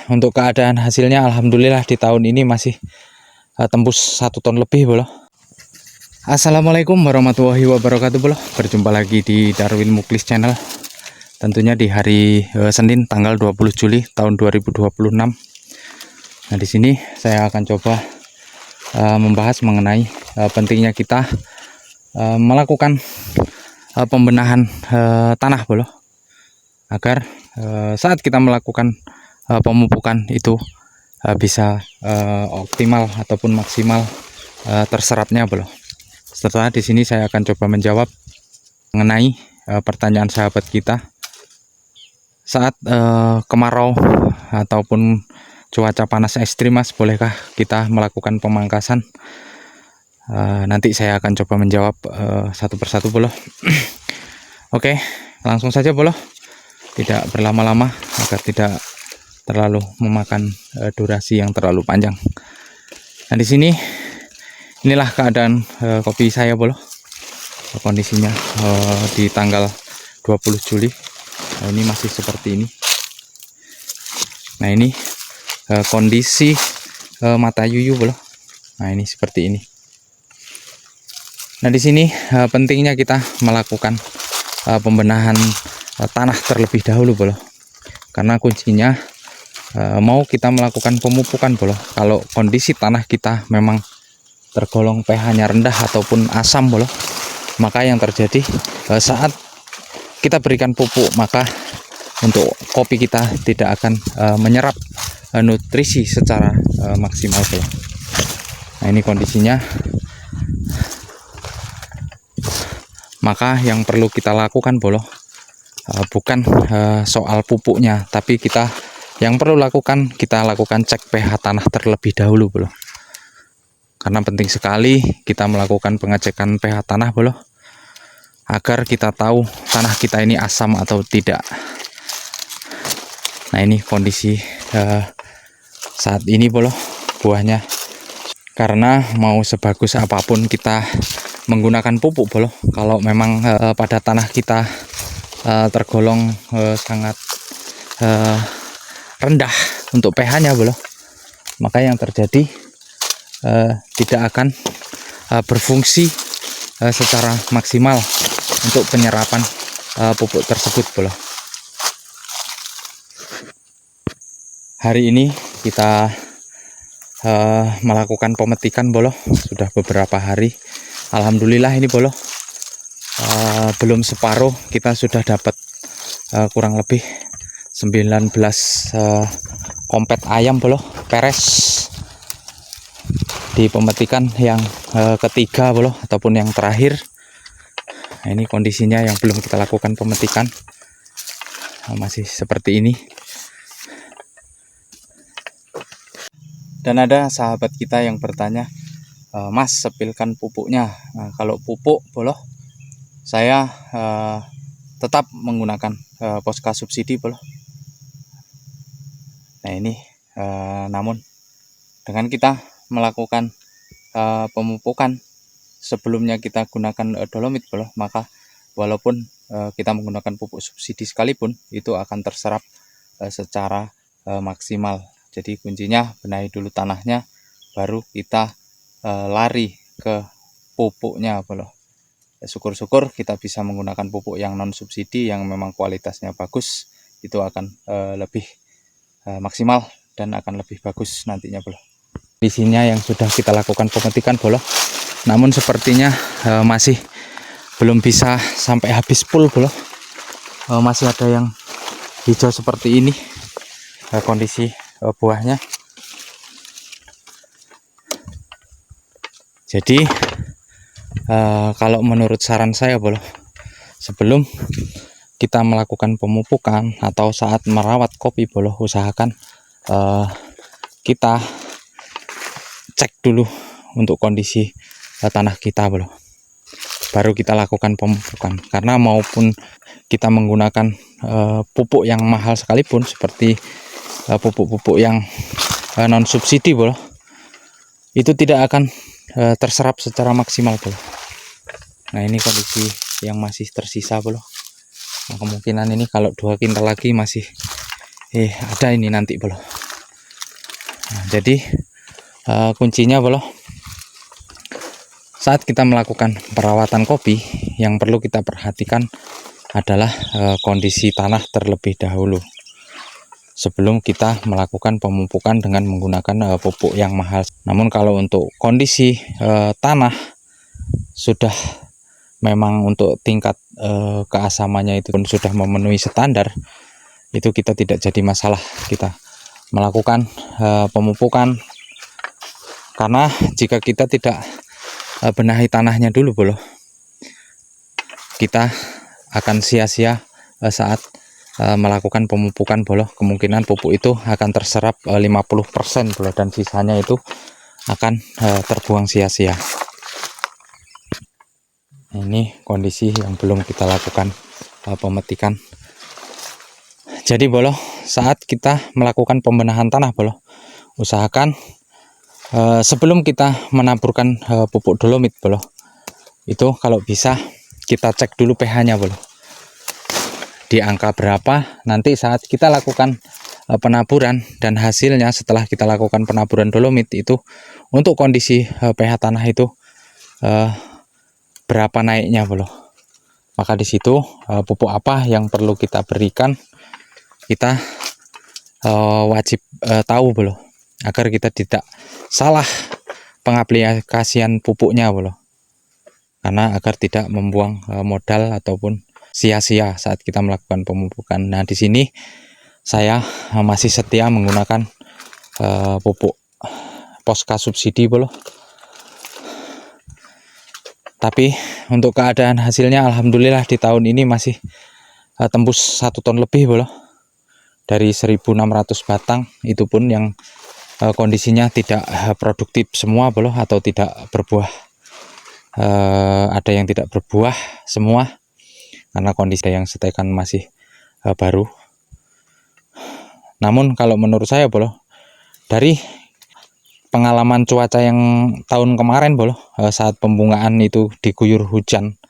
untuk keadaan hasilnya alhamdulillah di tahun ini masih tembus 1 ton lebih bolo. Assalamualaikum warahmatullahi wabarakatuh bolo. Berjumpa lagi di Darwin Muklis Channel. Tentunya di hari Senin tanggal 20 Juli tahun 2026. Nah, di sini saya akan coba membahas mengenai pentingnya kita melakukan pembenahan tanah bolo, agar saat kita melakukan pemupukan itu bisa optimal ataupun maksimal terserapnya bolo. Setelah di sini saya akan coba menjawab mengenai pertanyaan sahabat kita saat kemarau ataupun cuaca panas ekstrim, Mas, bolehkah kita melakukan pemangkasan? Nanti saya akan coba menjawab satu persatu bolo. Oke, langsung saja bolo, tidak berlama-lama agar tidak terlalu memakan durasi yang terlalu panjang. Nah, di sini inilah keadaan kopi saya bolo, kondisinya di tanggal 20 Juli. Nah, ini masih seperti ini. Nah, ini kondisi mata yuyu bolo. Nah, ini seperti ini. Nah, di sini pentingnya kita melakukan pembenahan tanah terlebih dahulu bolo, karena kuncinya mau kita melakukan pemupukan bolo, kalau kondisi tanah kita memang tergolong pH-nya rendah ataupun asam bolo, maka yang terjadi saat kita berikan pupuk, maka untuk kopi kita tidak akan menyerap nutrisi secara maksimal bolo. Nah, ini kondisinya. Maka yang perlu kita lakukan bolo bukan soal pupuknya, tapi yang perlu kita lakukan cek pH tanah terlebih dahulu bolo. Karena penting sekali kita melakukan pengecekan pH tanah bolo, agar kita tahu tanah kita ini asam atau tidak. Nah, ini kondisi saat ini bolo buahnya. Karena mau sebagus apapun kita menggunakan pupuk bolo, kalau memang pada tanah kita tergolong sangat rendah untuk pH-nya bolo, maka yang terjadi tidak akan berfungsi secara maksimal untuk penyerapan pupuk tersebut bolo. Hari ini kita melakukan pemetikan bolo sudah beberapa hari. Alhamdulillah ini bolo belum separuh kita sudah dapat kurang lebih 19 kompet ayam bolo peres di pemetikan yang ketiga bolo ataupun yang terakhir. Nah, ini kondisinya yang belum kita lakukan pemetikan, masih seperti ini. Dan ada sahabat kita yang bertanya, Mas, sepilkan pupuknya. Nah, kalau pupuk bolo saya tetap menggunakan Posca subsidi bolo. Nah, ini namun dengan kita melakukan pemupukan sebelumnya kita gunakan dolomit bolo, maka walaupun kita menggunakan pupuk subsidi sekalipun itu akan terserap secara maksimal. Jadi kuncinya benahi dulu tanahnya, baru kita lari ke pupuknya bolo. Syukur-syukur kita bisa menggunakan pupuk yang non subsidi yang memang kualitasnya bagus, itu akan lebih maksimal dan akan lebih bagus nantinya bolo. Kondisinya yang sudah kita lakukan pemetikan bolo, namun sepertinya masih belum bisa sampai habis full bolo. Masih ada yang hijau seperti ini kondisi buahnya. Jadi kalau menurut saran saya bolo, sebelum kita melakukan pemupukan atau saat merawat kopi bolo, usahakan kita cek dulu untuk kondisi tanah kita bolo, baru kita lakukan pemupukan. Karena maupun kita menggunakan pupuk yang mahal sekalipun seperti pupuk-pupuk yang non subsidi bolo, itu tidak akan terserap secara maksimal bolo. Nah, ini kondisi yang masih tersisa bolo. Nah, kemungkinan ini kalau 2 kintal lagi masih ada ini nanti bolo. Nah, jadi kuncinya bolo, saat kita melakukan perawatan kopi, yang perlu kita perhatikan adalah kondisi tanah terlebih dahulu sebelum kita melakukan pemupukan dengan menggunakan pupuk yang mahal. Namun kalau untuk kondisi tanah sudah memang untuk tingkat keasamannya itu pun sudah memenuhi standar, itu kita tidak jadi masalah kita melakukan pemupukan, karena jika kita tidak benahi tanahnya dulu bro, kita akan sia-sia saat melakukan pemupukan bro. Kemungkinan pupuk itu akan terserap 50% bro, dan sisanya itu akan terbuang sia-sia. Ini kondisi yang belum kita lakukan pemetikan. Jadi bolo, saat kita melakukan pembenahan tanah bolo, usahakan sebelum kita menaburkan pupuk dolomit bolo, itu kalau bisa kita cek dulu pH-nya bolo, di angka berapa. Nanti saat kita lakukan penaburan dan hasilnya setelah kita lakukan penaburan dolomit itu, untuk kondisi pH tanah itu berapa naiknya bolo, maka di situ pupuk apa yang perlu kita berikan, kita wajib tahu bolo, agar kita tidak salah pengaplikasian pupuknya bolo, karena agar tidak membuang modal ataupun sia-sia saat kita melakukan pemupukan. Nah, di sini saya masih setia menggunakan pupuk Posca subsidi bolo. Tapi untuk keadaan hasilnya alhamdulillah di tahun ini masih tembus 1 ton lebih bolo, dari 1.600 batang, itu pun yang kondisinya tidak produktif semua bolo, atau tidak berbuah. Ada yang tidak berbuah semua karena kondisi yang setekan masih baru. Namun kalau menurut saya bolo, dari pengalaman cuaca yang tahun kemarin bolo, saat pembungaan itu diguyur hujan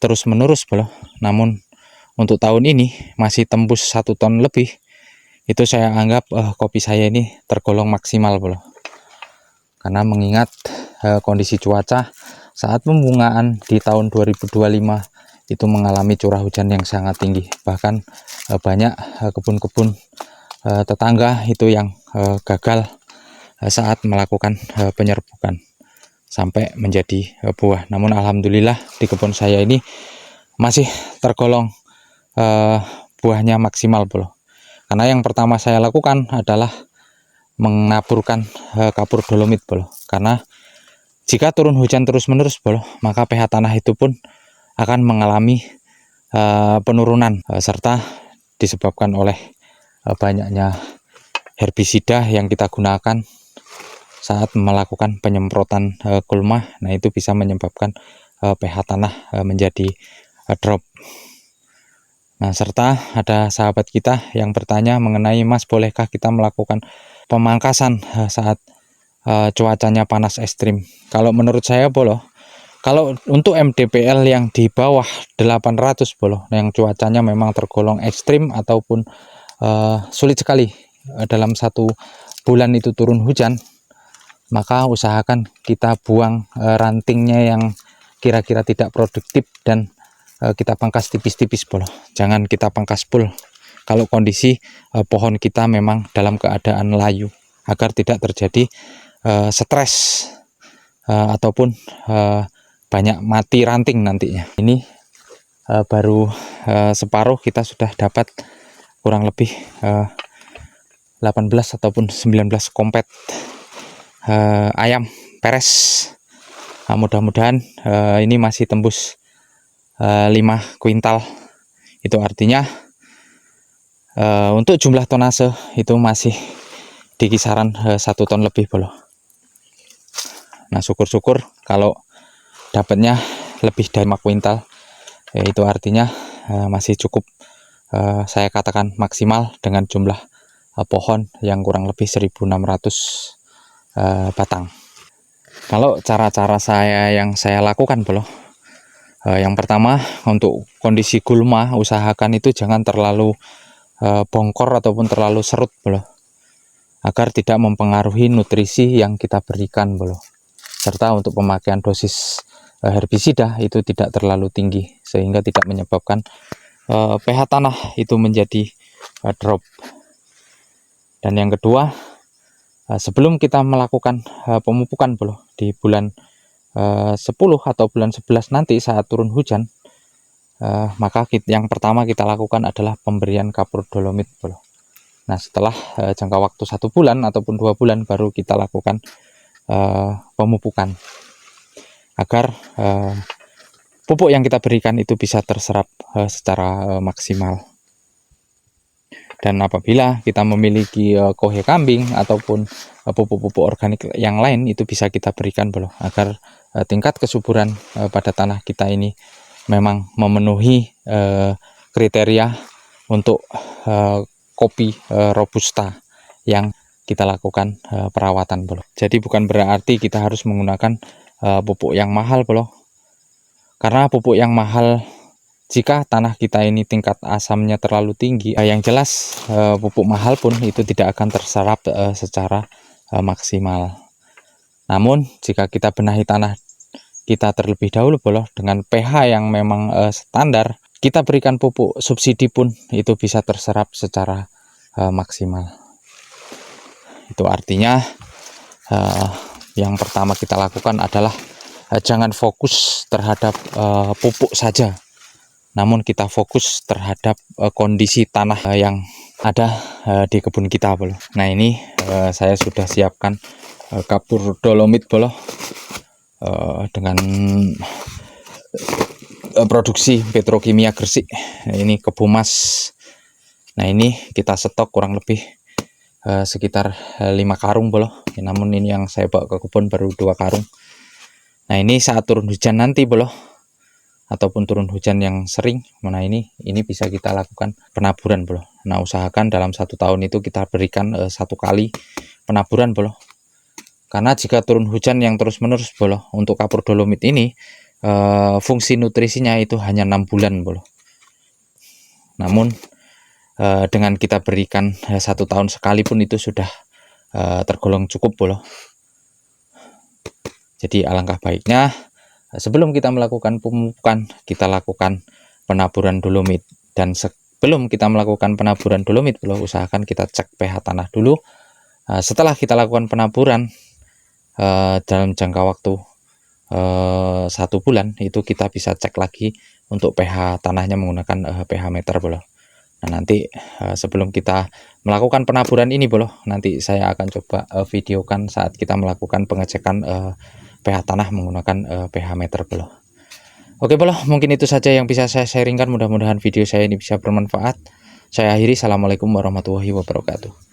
terus menerus bolo, namun untuk tahun ini masih tembus 1 ton lebih, itu saya anggap kopi saya ini tergolong maksimal bolo. Karena mengingat kondisi cuaca saat pembungaan di tahun 2025 itu mengalami curah hujan yang sangat tinggi, bahkan banyak kebun-kebun tetangga itu yang gagal saat melakukan penyerbukan sampai menjadi buah. Namun alhamdulillah di kebun saya ini masih tergolong buahnya maksimal bro. Karena yang pertama saya lakukan adalah menaburkan kapur dolomit bro. Karena jika turun hujan terus menerus bro, maka pH tanah itu pun akan mengalami penurunan, serta disebabkan oleh banyaknya herbisida yang kita gunakan saat melakukan penyemprotan kulma. Nah, itu bisa menyebabkan pH tanah menjadi drop. Nah, serta ada sahabat kita yang bertanya mengenai, Mas, bolehkah kita melakukan pemangkasan saat cuacanya panas ekstrim? Kalau menurut saya bolo, kalau untuk MDPL yang di bawah 800 bolo, yang cuacanya memang tergolong ekstrim ataupun sulit sekali dalam 1 bulan itu turun hujan, maka usahakan kita buang rantingnya yang kira-kira tidak produktif, dan kita pangkas tipis-tipis bolo. Jangan kita pangkas full kalau kondisi pohon kita memang dalam keadaan layu, agar tidak terjadi stres ataupun banyak mati ranting nantinya. Ini baru separuh, kita sudah dapat kurang lebih 18 ataupun 19 kompet ayam peres. Nah, mudah-mudahan ini masih tembus 5 kuintal. Itu artinya untuk jumlah tonase itu masih di kisaran 1 ton lebih bolo. Nah, syukur-syukur kalau dapatnya lebih dari 5 kuintal, itu artinya masih cukup saya katakan maksimal dengan jumlah pohon yang kurang lebih 1.600 batang. Kalau cara-cara yang saya lakukan bro, yang pertama untuk kondisi gulma, usahakan itu jangan terlalu bongkor ataupun terlalu serut bro. agar tidak mempengaruhi nutrisi yang kita berikan bro. Serta untuk pemakaian dosis herbisida itu tidak terlalu tinggi sehingga tidak menyebabkan pH tanah itu menjadi drop. Dan yang kedua, sebelum kita melakukan pemupukan bro di bulan 10 atau bulan 11 nanti saat turun hujan, maka yang pertama kita lakukan adalah pemberian kapur dolomit bro. Nah, setelah jangka waktu 1 bulan ataupun 2 bulan baru kita lakukan pemupukan agar pupuk yang kita berikan itu bisa terserap secara maksimal. Dan apabila kita memiliki kohe kambing ataupun pupuk-pupuk organik yang lain, itu bisa kita berikan bro, agar tingkat kesuburan pada tanah kita ini memang memenuhi kriteria untuk kopi robusta yang kita lakukan perawatan bro. Jadi bukan berarti kita harus menggunakan pupuk yang mahal bro, karena pupuk yang mahal, jika tanah kita ini tingkat asamnya terlalu tinggi, yang jelas pupuk mahal pun itu tidak akan terserap secara maksimal. Namun jika kita benahi tanah kita terlebih dahulu bro, dengan pH yang memang standar, kita berikan pupuk subsidi pun itu bisa terserap secara maksimal. Itu artinya yang pertama kita lakukan adalah jangan fokus terhadap pupuk saja, namun kita fokus terhadap kondisi tanah yang ada di kebun kita bro. Nah, ini saya sudah siapkan kapur dolomit bro, dengan produksi Petrokimia Gresik. Ini Kebumas. Nah, ini kita stok kurang lebih sekitar 5 karung bro. Namun ini yang saya bawa ke kebun baru 2 karung. Nah, ini saat turun hujan nanti bro, ataupun turun hujan yang sering, nah ini bisa kita lakukan penaburan bro. Nah, usahakan dalam 1 tahun itu kita berikan 1 kali penaburan bro, karena jika turun hujan yang terus menerus bro, untuk kapur dolomit ini fungsi nutrisinya itu hanya 6 bulan bro. Namun dengan kita berikan 1 tahun sekali pun itu sudah tergolong cukup bro. Jadi alangkah baiknya sebelum kita melakukan pemupukan, kita lakukan penaburan dolomit. Dan sebelum kita melakukan penaburan dolomit bro, usahakan kita cek pH tanah dulu. Setelah kita lakukan penaburan dalam jangka waktu 1 bulan, itu kita bisa cek lagi untuk pH tanahnya menggunakan pH meter bro. Nah, nanti sebelum kita melakukan penaburan ini bro, nanti saya akan coba videokan saat kita melakukan pengecekan pH tanah menggunakan pH meter bro. Oke bro, mungkin itu saja yang bisa saya sharingkan. Mudah-mudahan video saya ini bisa bermanfaat. Saya akhiri. Assalamualaikum warahmatullahi wabarakatuh.